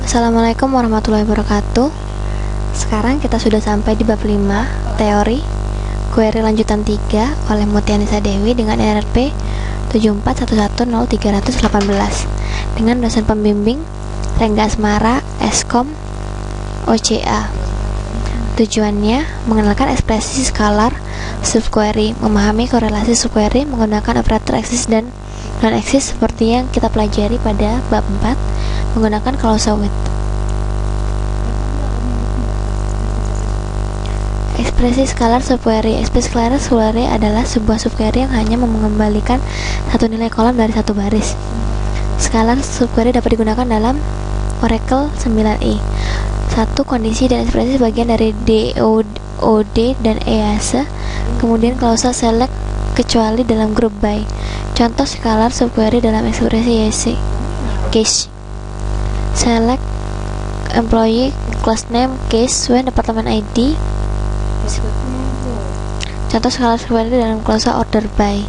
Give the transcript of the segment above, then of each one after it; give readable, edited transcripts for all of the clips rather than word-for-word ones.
Assalamualaikum warahmatullahi wabarakatuh. Sekarang kita sudah sampai di bab 5, teori query lanjutan 3 oleh Mutianisa Dewi dengan NRP 741100318 dengan dosen pembimbing Rengga Asmara, Eskom, OCA. Tujuannya mengenalkan ekspresi skalar subquery, memahami korelasi subquery menggunakan operator eksis dan non-eksis seperti yang kita pelajari pada bab 4 menggunakan Clausewitz. Ekspresi skalar subquery. Ekspresi skalar subquery adalah sebuah subquery yang hanya mengembalikan satu nilai kolom dari satu baris. Skalar subquery dapat digunakan dalam Oracle 9i. Satu kondisi dan ekspresi sebagian dari DOD dan EASE, kemudian klausa select kecuali dalam grup by. Contoh skalar subquery dalam ekspresi YC case select employee class name case when department ID. Contoh skalar subquery dalam klausa order by.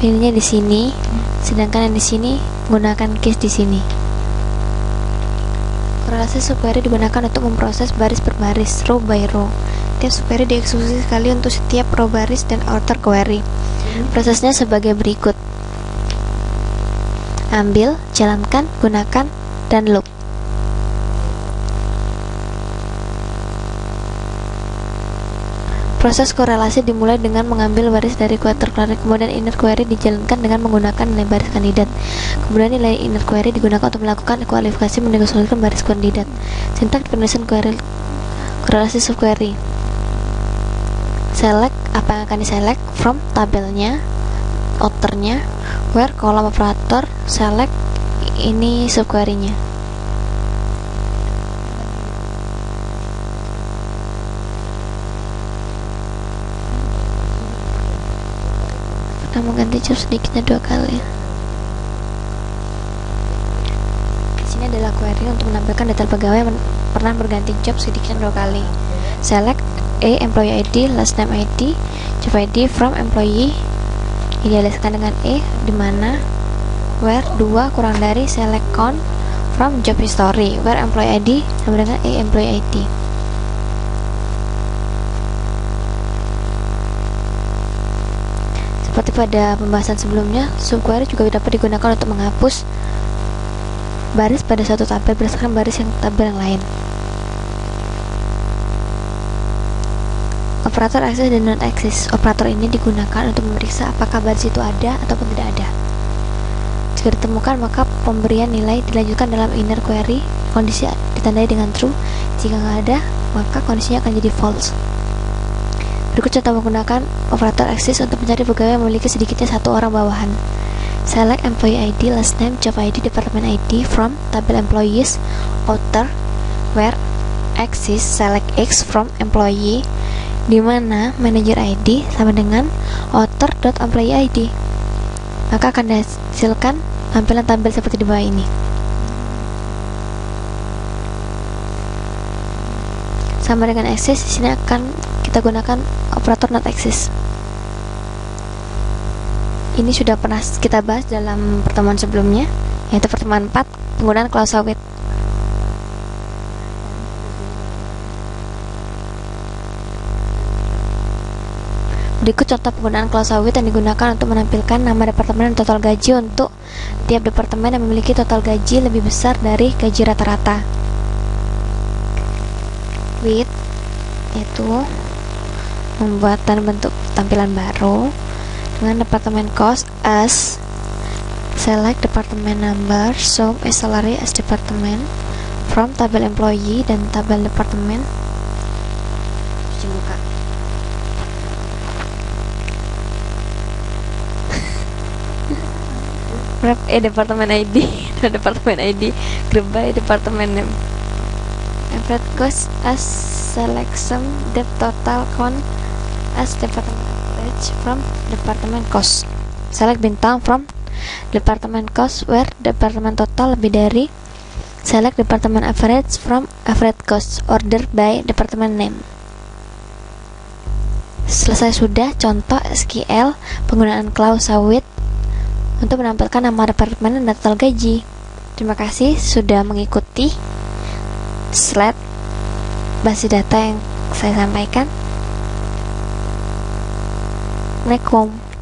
Ininya di sini, sedangkan yang di sini menggunakan case di sini. Korelasi subquery digunakan untuk memproses baris per baris, row by row. Tiap subquery dieksekusi sekali untuk setiap row baris dan outer query. Prosesnya sebagai berikut: ambil, jalankan, gunakan, dan loop. Proses korelasi dimulai dengan mengambil baris dari outer query, kemudian inner query dijalankan dengan menggunakan nilai baris kandidat. Kemudian nilai inner query digunakan untuk melakukan kualifikasi mendeklarasikan baris kandidat. Sintaks penulisan korelasi subquery. Select apa yang akan diselect, from tabelnya, outernya, where kolom operator, select ini subquery-nya. Kita mau ganti job sedikitnya 2 kali. Di sini adalah query untuk menampilkan detail pegawai yang pernah berganti job sedikitnya 2 kali. Select A employee ID, last name ID, job ID from employee idealiskan dengan E, di mana where 2 kurang dari select count from job history, where employee ID sama dengan A employee ID. Seperti pada pembahasan sebelumnya, subquery juga dapat digunakan untuk menghapus baris pada suatu tabel berdasarkan baris yang tabel yang lain. Operator eksis dan non-eksis. Operator ini digunakan untuk memeriksa apakah baris itu ada ataupun tidak ada. Jika ditemukan, maka pemberian nilai dilanjutkan dalam inner query. Kondisi ditandai dengan true. Jika nggak ada, maka kondisinya akan jadi false. Berikut contoh menggunakan operator eksis untuk mencari pegawai yang memiliki sedikitnya 1 orang bawahan. Select employee ID, last name, job ID, department ID from tabel employees, outer, where eksis select X from employee, di mana manager ID sama dengan outer.employee ID. Maka akan dihasilkan tampilan tabel seperti di bawah ini. Sama dengan eksis, di sini akan kita gunakan operator not eksis. Ini sudah pernah kita bahas dalam pertemuan sebelumnya, yaitu pertemuan 4, penggunaan Clausewitz. Berikut contoh penggunaan Clausewitz yang digunakan untuk menampilkan nama departemen dan total gaji untuk tiap departemen yang memiliki total gaji lebih besar dari gaji rata-rata. With yaitu membuat dan bentuk tampilan baru dengan departemen cost as select department number, show a salary as department from tabel employee dan tabel departemen. Cuci muka. Wrap a department ID dan department ID, group by department name. Average cost as select sum the total count as department average from department cost. Select bintang from department cost where department total lebih dari. Select department average from average cost, order by department name. Selesai sudah contoh SQL penggunaan Clausewitz untuk menampilkan nama departemen dan total gaji. Terima kasih sudah mengikuti slide basis data yang saya sampaikan. Assalamualaikum.